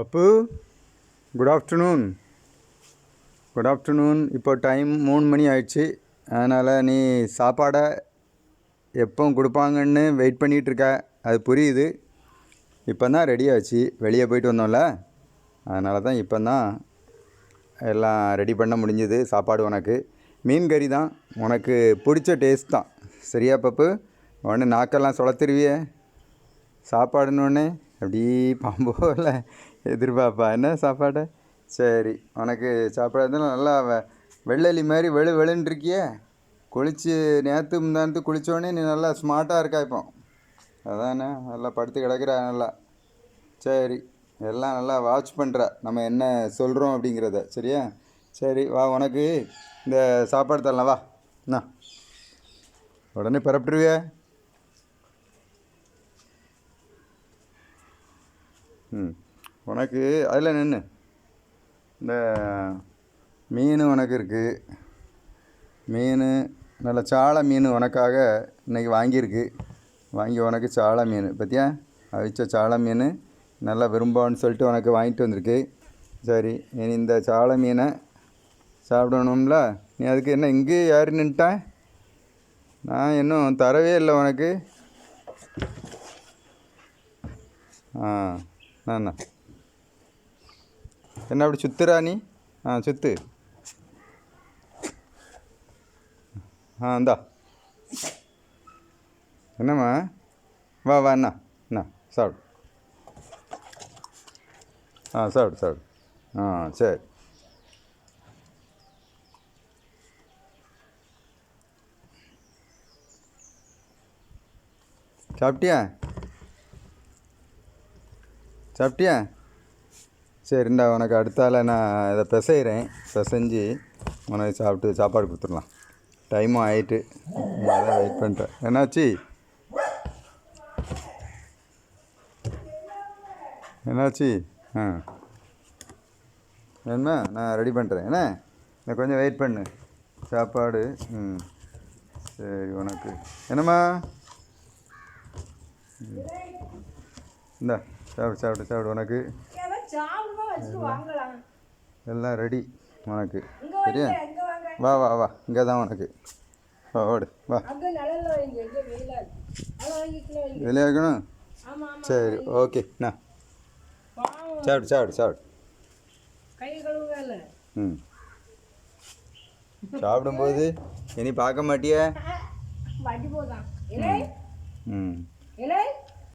பப்பு, good afternoon. Good afternoon. இப்போ time 3 மணி ஆயிடுச்சு. அதனால் நீ சாப்பாடை எப்போ கொடுப்பாங்கன்னு வெயிட் பண்ணிகிட்ருக்க, அது புரியுது. இப்போ தான் ரெடி ஆச்சு, வெளியே போயிட்டு வந்தோம்ல, அதனால தான் இப்போ தான் எல்லாம் ரெடி பண்ண முடிஞ்சது. சாப்பாடு உனக்கு மீன் கறி தான், உனக்கு பிடிச்ச டேஸ்ட் தான். சரியா பப்பு? உடனே நாக்கெல்லாம் சுளத்திருவியே சாப்பாடுன்னு. அப்படி பாம்போல எதிர்பார்ப்பா என்ன சாப்பாடு. சரி, உனக்கு சாப்பாடு இருந்தாலும் நல்லா வெள்ளலி மாதிரி வெளுன்னு இருக்கியே. குளித்து நேற்று முந்தானத்து குளித்தோடனே நீ நல்லா ஸ்மார்ட்டாக இருக்கா இப்போ. அதானே நல்லா படுத்து கிடக்கிற நல்லா. சரி, எல்லாம் நல்லா வாட்ச் பண்ணுற நம்ம என்ன சொல்கிறோம் அப்படிங்கிறத. சரியா? சரி வா, உனக்கு இந்த சாப்பாடு தரலாம் வா. என்ன உடனே பரப்பிடுவிய? உனக்கு அதில் நின்று இந்த மீன் உனக்கு இருக்குது. மீன் நல்ல சாலை மீன் உனக்காக இன்றைக்கி வாங்கியிருக்கு. வாங்கி உனக்கு சாலை மீன் பற்றியா, அவிச்ச சாலை மீன் நல்லா விரும்புன்னு சொல்லிட்டு உனக்கு வாங்கிட்டு வந்திருக்கு. சரி, இனி இந்த சாலை மீனை சாப்பிடணும்ல. நீ அதுக்கு என்ன இங்கேயே யார் நின்ட்டேன்? நான் இன்னும் தரவே இல்லை உனக்கு. என்ன என்ன அப்படி சுற்றுறா நீ? சுற்று. இந்தா என்னம்மா, வா வா, என்ன சாப்பிடு. சாப்பிடு. சரி. சாப்பிட்டியா? சரிண்டா, உனக்கு அடுத்தால நான் இதை பிசைகிறேன். பிசைஞ்சு உனக்கு சாப்பாடு கொடுத்துடலாம். டைமும் ஆகிட்டு அதான் வெயிட் பண்ணுறேன். என்னாச்சு? என்ன நான் ரெடி பண்ணுறேன். என்ன கொஞ்சம் வெயிட் பண்ணு. சாப்பாடு சரி. உனக்கு என்னம்மா? இந்தா சாப்பிடு. உனக்கு எல்லாம் ரெடி உனக்கு. சரியா? வா, இங்கே தான் உனக்கு. ஓடு வா. வெளியே வைக்கணும். சரி, ஓகே. சாப்பிடு. சாப்பிடும்போது இனி பார்க்க மாட்டிய.